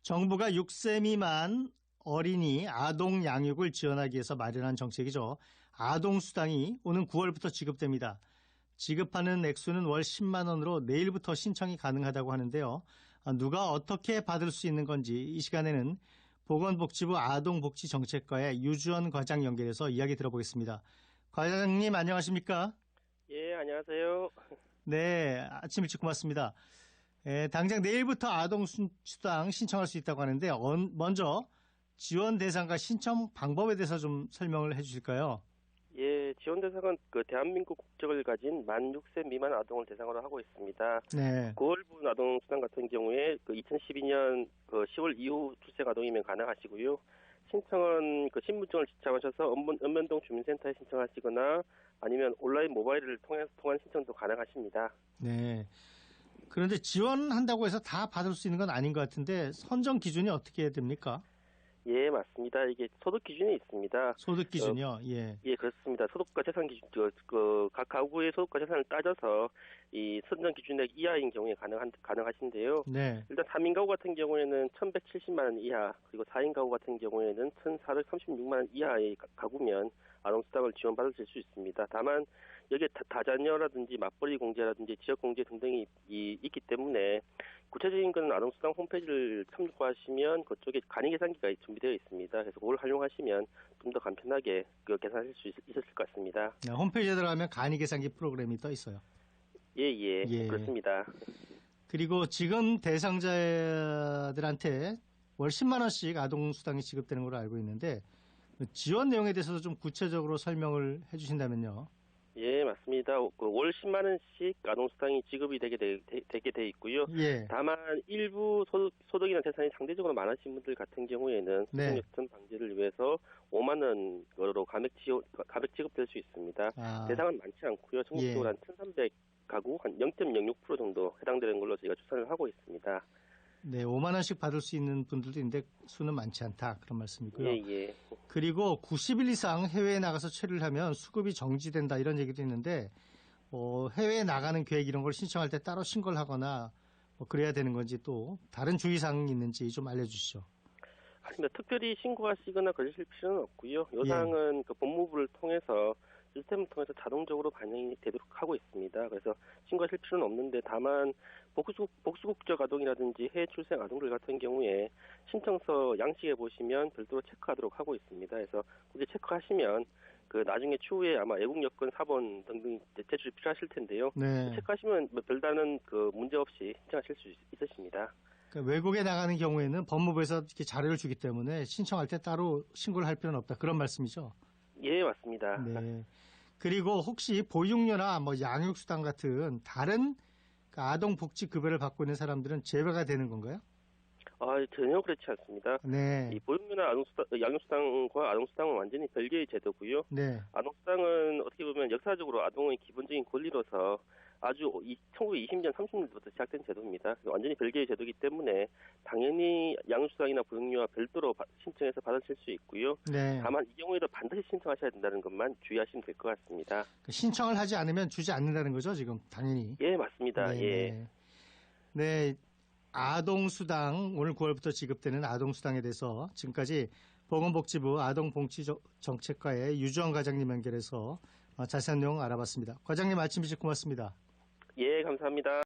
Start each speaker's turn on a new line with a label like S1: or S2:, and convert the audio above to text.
S1: 정부가 6세 미만 어린이 아동 양육을 지원하기 위해서 마련한 정책이죠. 아동수당이 오는 9월부터 지급됩니다. 지급하는 액수는 월 10만 원으로 내일부터 신청이 가능하다고 하는데요. 누가 어떻게 받을 수 있는 건지 이 시간에는 보건복지부 아동복지정책과의 유주원 과장 연결해서 이야기 들어보겠습니다. 과장님 안녕하십니까?
S2: 예, 안녕하세요.
S1: 네, 아침 일찍 고맙습니다. 당장 내일부터 아동수당 신청할 수 있다고 하는데 먼저 지원 대상과 신청 방법에 대해서 좀 설명을 해 주실까요?
S2: 예, 지원 대상은 대한민국 국적을 가진 만 6세 미만 아동을 대상으로 하고 있습니다.
S1: 네.
S2: 9월분 아동수당 같은 경우에 2012년 10월 이후 출생 아동이면 가능하시고요. 신청은 신분증을 지참하셔서 읍면동 주민센터에 신청하시거나 아니면 온라인 모바일을 통한 신청도 가능하십니다.
S1: 네. 그런데 지원한다고 해서 다 받을 수 있는 건 아닌 것 같은데 선정 기준이 어떻게 됩니까?
S2: 예, 맞습니다. 이게 소득 기준이 있습니다.
S1: 소득 기준이요? 예.
S2: 예, 그렇습니다. 소득과 재산 기준, 각 가구의 소득과 재산을 따져서 이 선정 기준액 이하인 경우에 가능하신데요.
S1: 네.
S2: 일단 3인 가구 같은 경우에는 1,170만 원 이하, 그리고 4인 가구 같은 경우에는 1,436만 원 이하의 가구면 아동수당을 지원받으실 수 있습니다. 다만 여기에 다자녀라든지 맞벌이 공제라든지 지역 공제 등등이 있기 때문에 구체적인 건 아동수당 홈페이지를 참고하시면 그쪽에 간이 계산기가 준비되어 있습니다. 그래서 그걸 활용하시면 좀 더 간편하게 계산하실 수 있으실 것 같습니다.
S1: 네, 홈페이지에 들어가면 간이 계산기 프로그램이 떠 있어요.
S2: 예, 그렇습니다.
S1: 그리고 지금 대상자들한테 월 10만 원씩 아동수당이 지급되는 걸로 알고 있는데 지원 내용에 대해서도 좀 구체적으로 설명을 해 주신다면요.
S2: 예, 맞습니다. 월 10만 원씩 아동수당이 지급이 되게 돼 있고요.
S1: 예.
S2: 다만 일부 소득이나 재산이 상대적으로 많으신 분들 같은 경우에는
S1: 네.
S2: 소득 방지를 위해서 5만 원으로 감액 지급될 수 있습니다. 대상은 많지 않고요. 전국적으로 한 1,300가구 한 0.06% 정도 해당되는 걸로 저희가 추산을 하고 있습니다.
S1: 네, 5만 원씩 받을 수 있는 분들도 있는데 수는 많지 않다 그런 말씀이고요.
S2: 예.
S1: 그리고 90일 이상 해외에 나가서 체류를 하면 수급이 정지된다 이런 얘기도 있는데 해외에 나가는 계획 이런 걸 신청할 때 따로 신고를 하거나 그래야 되는 건지 또 다른 주의사항이 있는지 좀 알려주시죠.
S2: 아닙니다. 특별히 신고하시거나 그러실 필요는 없고요. 요상은 법무부를 통해서 시스템을 통해서 자동적으로 반영이 되도록 하고 있습니다. 그래서 신고하실 필요는 없는데 다만 복수국적 아동이라든지 해외 출생 아동들 같은 경우에 신청서 양식에 보시면 별도로 체크하도록 하고 있습니다. 그래서 굳이 체크하시면 나중에 추후에 아마 애국 여건 사본 등등 제출이 필요하실 텐데요.
S1: 네.
S2: 체크하시면 별다른 문제 없이 신청하실 수 있으십니다.
S1: 그러니까 외국에 나가는 경우에는 법무부에서 이렇게 자료를 주기 때문에 신청할 때 따로 신고를 할 필요는 없다 그런 말씀이죠.
S2: 예, 맞습니다.
S1: 네. 그리고 혹시 보육료나 양육수당 같은 다른 아동 복지 급여를 받고 있는 사람들은 제외가 되는 건가요?
S2: 전혀 그렇지 않습니다.
S1: 네.
S2: 이 보육료나 양육수당과 아동수당은 완전히 별개의 제도고요.
S1: 네.
S2: 아동수당은 어떻게 보면 역사적으로 아동의 기본적인 권리로서 아주 1920년, 30년부터 시작된 제도입니다. 완전히 별개의 제도이기 때문에 당연히 양육수당이나 보육료와 별도로 신청해서 받으실 수 있고요.
S1: 네.
S2: 다만 이 경우에도 반드시 신청하셔야 된다는 것만 주의하시면 될 것 같습니다.
S1: 신청을 하지 않으면 주지 않는다는 거죠, 지금 당연히.
S2: 예, 맞습니다.
S1: 네.
S2: 예.
S1: 네. 아동수당 오늘 9월부터 지급되는 아동수당에 대해서 지금까지 보건복지부 아동복지정책과의 유주원 과장님 연결해서 자세한 내용 알아봤습니다. 과장님 아침 일찍 고맙습니다.
S2: 예, 감사합니다.